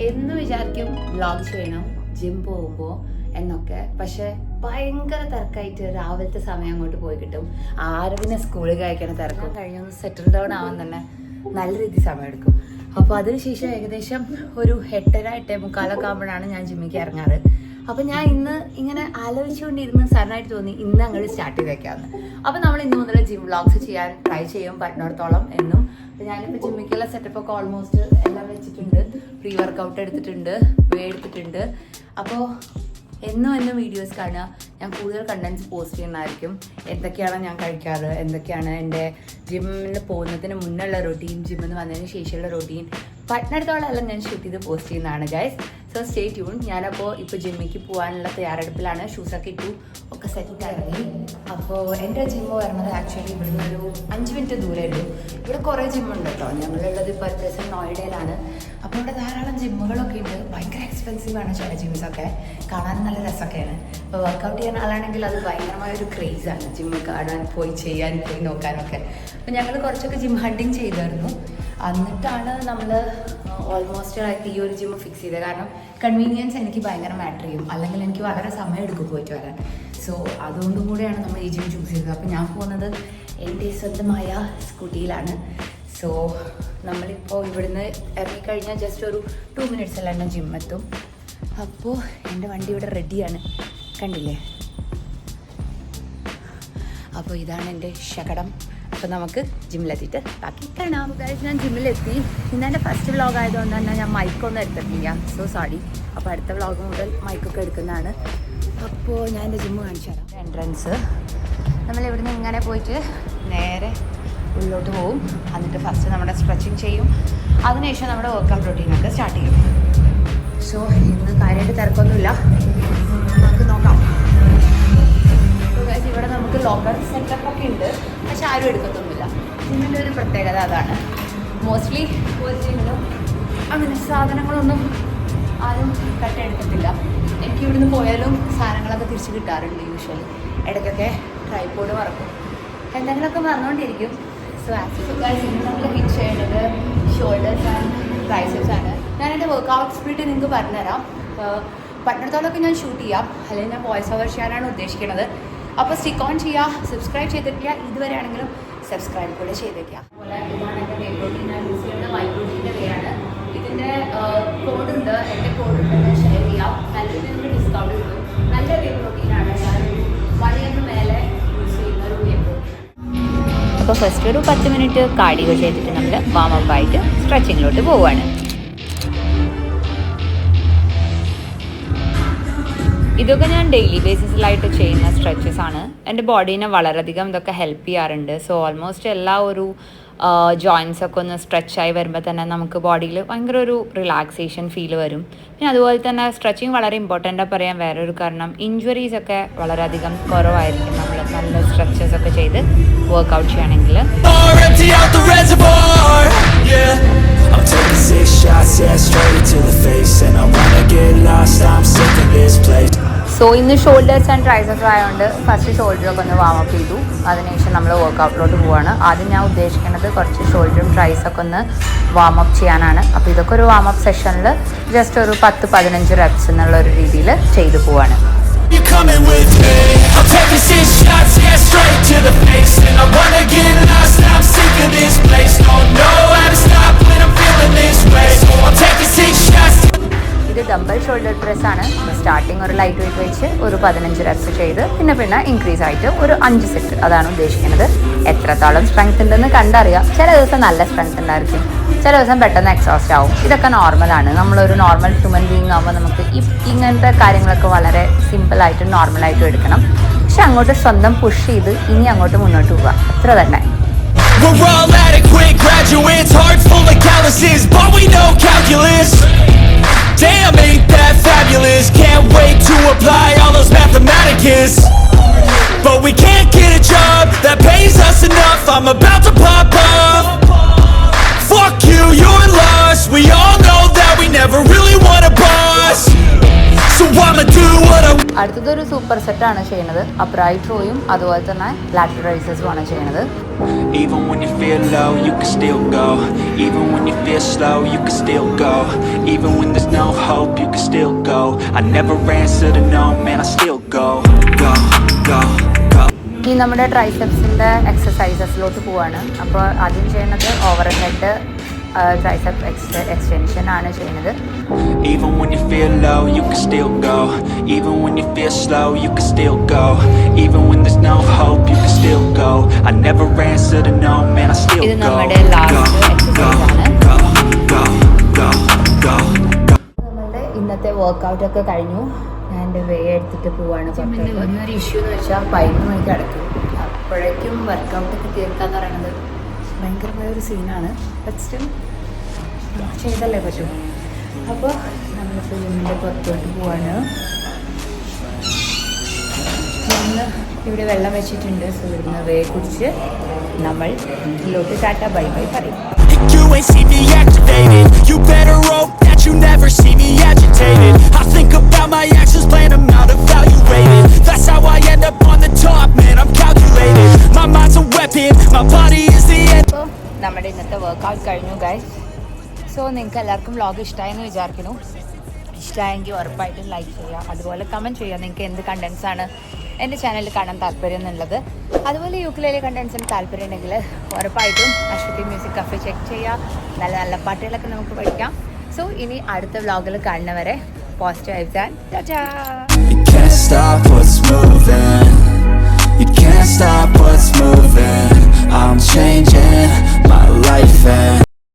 എന്ന് വിചാരിക്കും വ്ളോഗ് ചെയ്യണം ജിം പോകുമ്പോൾ എന്നൊക്കെ, പക്ഷെ ഭയങ്കര തിരക്കായിട്ട് രാവിലത്തെ സമയം അങ്ങോട്ട് പോയി കിട്ടും. ആരവിനെ സ്കൂളിൽ കഴിക്കണ തിരക്കും കഴിഞ്ഞൊന്ന് സെറ്റിൽ ഡൗൺ ആവാൻ തന്നെ നല്ല രീതിയിൽ സമയമെടുക്കും. അപ്പോൾ അതിനുശേഷം ഏകദേശം ഒരു 8:30-8:45 ആകുമ്പോഴാണ് ഞാൻ ജിമ്മിക്ക് ഇറങ്ങാറ്. അപ്പോൾ ഞാൻ ഇന്ന് ഇങ്ങനെ ആലോചിച്ചുകൊണ്ടിരുന്ന് സഡനായിട്ട് തോന്നി ഇന്ന് അങ്ങോട്ട് സ്റ്റാർട്ട് ചെയ്ത് വെക്കാമെന്ന്. അപ്പോൾ നമ്മൾ ഇന്ന് മുതൽ ജിം വ്ളോഗ്സ് ചെയ്യാൻ ട്രൈ ചെയ്യും പറ്റുന്നിടത്തോളം എന്നും. ഞാനിപ്പോൾ ജിമ്മിക്കുള്ള സെറ്റപ്പൊക്കെ ഓൾമോസ്റ്റ് എല്ലാം വെച്ചിട്ടുണ്ട്. പ്രീ വർക്കൗട്ട് എടുത്തിട്ടുണ്ട്, വേ എടുത്തിട്ടുണ്ട്. അപ്പോൾ എന്നും വീഡിയോസ് കാണുക. ഞാൻ കൂടുതൽ കണ്ടൻറ്റ്സ് പോസ്റ്റ് ചെയ്യുന്നതായിരിക്കും. എന്തൊക്കെയാണ് ഞാൻ കഴിക്കാറ്, എന്തൊക്കെയാണ് എൻ്റെ ജിമ്മിൽ പോകുന്നതിന് മുന്നുള്ള റൊട്ടീൻ, ജിമ്മിൽ നിന്ന് വന്നതിന് ശേഷമുള്ള റൊട്ടീൻ, പറ്റുന്നിടത്തോളം എല്ലാം ഞാൻ ഷൂട്ട് ചെയ്ത് പോസ്റ്റ് ചെയ്യുന്നതാണ് ഗൈസ്. So stay tune. ഞാനപ്പോൾ ഇപ്പോൾ ജിമ്മിക്ക് പോകാനുള്ള തയ്യാറെടുപ്പിലാണ്. ഷൂസൊക്കെ ഇട്ടു, ഒക്കെ സെറ്റ് ഇറങ്ങി. അപ്പോൾ എൻ്റെ ജിമ്മ് വരുന്നത് ആക്ച്വലി ഇവിടുന്ന് ഒരു 5 മിനിറ്റ് ദൂരമേ ഉള്ളൂ. ഇവിടെ കുറേ ജിമ്മുണ്ട് കേട്ടോ. ഞങ്ങളുള്ളത് ഇപ്പോൾ അത്യാവശ്യം നോയിഡയിലാണ്. അപ്പോൾ ഇവിടെ ധാരാളം ജിമ്മുകളൊക്കെ ഉണ്ട്. ഭയങ്കര എക്സ്പെൻസീവാണ് ചില ജിംസൊക്കെ, കാണാൻ നല്ല രസമൊക്കെയാണ്. ഇപ്പോൾ വർക്കൗട്ട് ചെയ്യുന്ന ആളാണെങ്കിൽ അത് ഭയങ്കരമായൊരു ക്രേസാണ് ജിമ്മ് കാണാൻ, പോയി ചെയ്യാൻ, പോയി നോക്കാനൊക്കെ. അപ്പോൾ ഞങ്ങൾ കുറച്ചൊക്കെ ജിം ഹണ്ടിങ് ചെയ്തായിരുന്നു. എന്നിട്ടാണ് നമ്മൾ ഓൾമോസ്റ്റ് ഈ ഒരു ജിമ്മ് ഫിക്സ് ചെയ്തത്. കാരണം കൺവീനിയൻസ് എനിക്ക് ഭയങ്കര മാറ്റർ ചെയ്യും, അല്ലെങ്കിൽ എനിക്ക് വളരെ സമയം എടുക്കും പോയിട്ട് വരാൻ. സോ അതുകൊണ്ടും കൂടെയാണ് നമ്മൾ ഈ ജിം ചൂസ് ചെയ്തത്. അപ്പോൾ ഞാൻ പോകുന്നത് എൻ്റെ സ്വന്തമായ സ്കൂട്ടിയിലാണ്. സോ നമ്മളിപ്പോൾ ഇവിടുന്ന് ഇറങ്ങിക്കഴിഞ്ഞാൽ ജസ്റ്റ് ഒരു 2 മിനിറ്റ്സ് എല്ലാം ജിമ്മെത്തും. അപ്പോൾ എൻ്റെ വണ്ടി ഇവിടെ റെഡിയാണ്, കണ്ടില്ലേ? അപ്പോൾ ഇതാണ് എൻ്റെ ശകടം. അപ്പോൾ നമുക്ക് ജിമ്മിലെത്തിയിട്ട് ബാക്കി കാണാം. ഞാൻ ജിമ്മിലെത്തി. ഇന്ന് എൻ്റെ ഫസ്റ്റ് വ്ളോഗ് ആയതുകൊണ്ട് തന്നെ ഞാൻ മൈക്കൊന്നും എടുത്തിട്ടില്ല. So sorry. അപ്പോൾ അടുത്ത വ്ളോഗ് മുതൽ മൈക്കൊക്കെ എടുക്കുന്നതാണ്. അപ്പോൾ ഞാൻ എൻ്റെ ജിമ്മ് കാണിച്ചു തരാം. എൻട്രൻസ് നമ്മളിവിടുന്ന് ഇങ്ങനെ പോയിട്ട് നേരെ ഉള്ളിലോട്ട് പോവും. എന്നിട്ട് ഫസ്റ്റ് നമ്മുടെ സ്ട്രെച്ചിങ് ചെയ്യും. അതിനുശേഷം നമ്മുടെ വർക്കൗട്ട് റൊട്ടീനൊക്കെ സ്റ്റാർട്ട് ചെയ്യും. സോ ഇന്ന് കാര്യമായിട്ട് തിരക്കൊന്നുമില്ല, നമുക്ക് നോക്കാം. ഇവിടെ നമുക്ക് ലോക്കർ സെറ്റപ്പൊക്കെ ഉണ്ട്, പക്ഷെ ആരും എടുക്കത്തൊന്നുമില്ല. ജിമ്മിൻ്റെ ഒരു പ്രത്യേകത അതാണ്. മോസ്റ്റ്ലി ഒരു ജിമ്മിലും അങ്ങനെ സാധനങ്ങളൊന്നും ആരും കട്ടെടുക്കത്തില്ല. എനിക്ക് ഇവിടുന്ന് പോയാലും സാധനങ്ങളൊക്കെ തിരിച്ച് കിട്ടാറുണ്ട് യൂഷ്വലി. ഇടയ്ക്കൊക്കെ ട്രൈപോഡ് മറക്കും, എന്തെങ്കിലുമൊക്കെ മറന്നുകൊണ്ടിരിക്കും. സോ ആക്സസറീസ് നമ്മൾ ഹിറ്റ് ചെയ്യേണ്ടത് ഷോൾഡേഴ്സ് ആൻഡ് ട്രൈസെപ്സ് ആണ്. ഞാൻ എൻ്റെ വർക്കൗട്ട് സ്പ്ലിറ്റ് നിങ്ങൾക്ക് പറഞ്ഞുതരാം. പറ്റുന്നിടത്തോളമൊക്കെ ഞാൻ ഷൂട്ട് ചെയ്യാം, അല്ലെങ്കിൽ ഞാൻ വോയിസ് ഓവർ ചെയ്യാനാണ് ഉദ്ദേശിക്കുന്നത്. അപ്പോൾ സ്റ്റിക്ക് ഓൺ ചെയ്യുക. സബ്സ്ക്രൈബ് ചെയ്തിട്ടില്ല ഇതുവരെ ആണെങ്കിലും സബ്സ്ക്രൈബ് കൂടെ ചെയ്തേക്കുക. അതുപോലെ ഇതാണ് എൻ്റെ വേ പ്രോട്ടീൻ. ഞാൻ യൂസ് ചെയ്യുന്നത് വൈ പ്രോട്ടീൻ്റെ വേ ആണ്. ഇതിൻ്റെ കോഡുണ്ട്, എൻ്റെ കോഡുണ്ട്, ഞാൻ ഷെയർ ചെയ്യാം. നല്ല രീതിയിൽ ഡിസ്കൗണ്ട് കിട്ടും. നല്ല വേ പ്രോട്ടീനാണ്. ഞാൻ 1 ഇയറിന് മേലെ യൂസ് ചെയ്യുന്ന ഒരു വേ പ്രോട്ടീൻ. അപ്പോൾ ഫസ്റ്റ് ഒരു 10 മിനിറ്റ് കാർഡിയോ ചെയ്തിട്ട് നമ്മൾ വാമപ്പ് ആയിട്ട് സ്ട്രെച്ചിങ്ങിലോട്ട് പോവുകയാണ്. ഇതൊക്കെ ഞാൻ ഡെയിലി ബേസിസിലായിട്ട് ചെയ്യുന്ന സ്ട്രെച്ചസ് ആണ്. എൻ്റെ ബോഡീനെ വളരെയധികം ഇതൊക്കെ ഹെൽപ്പ് ചെയ്യാറുണ്ട്. സോ ഓൾമോസ്റ്റ് എല്ലാ ഒരു ജോയിൻസൊക്കെ ഒന്ന് സ്ട്രെച്ചായി വരുമ്പോൾ തന്നെ നമുക്ക് ബോഡിയിൽ ഭയങ്കര ഒരു റിലാക്സേഷൻ ഫീൽ വരും. പിന്നെ അതുപോലെ തന്നെ സ്ട്രെച്ചിങ് വളരെ ഇമ്പോർട്ടൻ്റാണ് പറയാൻ വേറൊരു കാരണം, ഇഞ്ചുറീസൊക്കെ വളരെയധികം കുറവായിരിക്കും നമ്മൾ നല്ല സ്ട്രെച്ചസ് ഒക്കെ ചെയ്ത് വർക്കൗട്ട് ചെയ്യണമെങ്കിൽ. സോ ഇന്ന് ഷോൾഡേഴ്സ് ആൻഡ് ട്രൈസെപ്സ് ആയതുകൊണ്ട് ഫസ്റ്റ് ഷോൾഡറൊക്കെ ഒന്ന് വാമപ്പ് ചെയ്തു. അതിനുശേഷം നമ്മൾ വർക്കൗട്ടിലോട്ട് പോവുകയാണ്. ആദ്യം ഞാൻ ഉദ്ദേശിക്കുന്നത് കുറച്ച് ഷോൾഡറും ട്രൈസൊക്കെ ഒന്ന് വാമപ്പ് ചെയ്യാനാണ്. അപ്പോൾ ഇതൊക്കെ ഒരു വാമപ്പ് സെഷനിൽ ജസ്റ്റ് ഒരു 10-15 റെപ്സ് എന്നുള്ള ഒരു രീതിയിൽ ചെയ്തു പോവാണ്. ഇത് ഡംബൽ ഷോൾഡർ പ്രസ് ആണ്. സ്റ്റാർട്ടിങ് ഒരു ലൈറ്റ് വെയിറ്റ് വെച്ച് ഒരു 15 റെപ്സ് ചെയ്ത് പിന്നെ ഇൻക്രീസ് ആയിട്ട് ഒരു 5 സെറ്റ്, അതാണ് ഉദ്ദേശിക്കുന്നത്. എത്രത്തോളം സ്ട്രെങ്ത് ഉണ്ടെന്ന് കണ്ടറിയാം. ചില ദിവസം നല്ല സ്ട്രെങ്ത് ഉണ്ടായിരിക്കും, ചില ദിവസം പെട്ടെന്ന് എക്സോസ്റ്റ് ആവും. ഇതൊക്കെ നോർമലാണ്. നമ്മളൊരു നോർമൽ ഹ്യൂമൻ ബീയിങ് ആകുമ്പോൾ നമുക്ക് ഇങ്ങനത്തെ കാര്യങ്ങളൊക്കെ വളരെ സിമ്പിളായിട്ടും നോർമലായിട്ടും എടുക്കണം. പക്ഷെ അങ്ങോട്ട് സ്വന്തം പുഷ് ചെയ്ത് ഇനി അങ്ങോട്ട് മുന്നോട്ട് പോവുക, അത്ര തന്നെ. We're all adequate graduates, hearts full of calluses, but we know calculus. Damn, ain't that fabulous? Can't wait to apply all those mathematicus. But we can't get a job that pays us enough. I'm about to pop up. Fuck you, you're lost. We all know that we never really want a boss. So I'ma do what I want. അടുത്തതൊരു super സെറ്റാണ് ചെയ്യുന്നത്. Upright റോയും അതുപോലെ തന്നെ lateral റൈസസും ആണ് ചെയ്യുന്നത്. Even when you feel low, you can still go. Even when you feel slow, you can still go. Even when there's no hope, you can still go. I never answer to no, man, I still go. Go, go, go. ഇനി നമ്മുടെ ട്രൈസെപ്സിൻ്റെ എക്സസൈസസിലോട്ട് പോവാണ്. അപ്പോൾ ആദ്യം ചെയ്യുന്നത് over head tricep extension ആണ് ചെയ്യുന്നത്. Even when you feel low, you can still go. Even when you feel slow, you can still go. Even when there's no hope, you can still go. I never answer to no, man, I still go. ഇത് നമ്മുടെ last exercise ആണ്. നമ്മളുടെ ഇന്നത്തെ വർക്കൗട്ടൊക്കെ കഴിഞ്ഞു. ഞാൻ എൻ്റെ വേ എടുത്തിട്ട് പോവാണ്. ഒരു ഇഷ്യൂ എന്ന് വെച്ചാൽ 11 മണിക്ക് അടയ്ക്കും. അപ്പോഴേക്കും വർക്കൗട്ടൊക്കെ തീർക്കാന്ന് പറയുന്നത് ഭയങ്കരമായൊരു സീനാണ്. ഫസ്റ്റ് ചെയ്തല്ലേ പറ്റൂ. അപ്പോൾ നമ്മളിപ്പോൾ ജിമ്മിൻ്റെ പുറത്തോട്ട് പോവാണ്. ഇന്ന് ഇവിടെ വെള്ളം വെച്ചിട്ടുണ്ട്. സോ ഇവിടുന്ന് വേ കുടിച്ച് നമ്മൾ ഇതിലോട്ട് ടാറ്റ ബൈ ബൈ പറയും. You ain't see me activated. You better hope that you never see me agitated. I think about my actions, plan them out, evaluated. That's how I end up on the top, man, I'm calculated. My mind's a weapon, my body is the end. അപ്പോൾ നമ്മുടെ ഇന്നത്തെ workout കഴിഞ്ഞു guys. So നിങ്ങൾക്ക് എല്ലാവർക്കും vlog ഇഷ്ടമായെന്ന് വിചാരിക്കുന്നു. ഇഷ്ടമായെങ്കിൽ ഉറപ്പായിട്ടും ലൈക്ക് ചെയ്യുക. അതുപോലെ കമൻറ്റ് ചെയ്യുക നിങ്ങൾക്ക് എന്ത് കണ്ടൻസാണ് എൻ്റെ ചാനലിൽ കാണാൻ താല്പര്യം എന്നുള്ളത്. അതുപോലെ യൂക്കുലേലെ കണ്ടൻസിന് താല്പര്യം ഉണ്ടെങ്കിൽ ഉറപ്പായിട്ടും അശ്വതി മ്യൂസിക് കഫേ ചെക്ക് ചെയ്യുക. നല്ല നല്ല പാട്ടുകളൊക്കെ നമുക്ക് പഠിക്കാം. സോ ഇനി അടുത്ത വ്ളോഗിൽ കാണുന്നവരെ positive vibes and Tata. You can't stop what's moving. You can't stop what's moving. I'm changing my life and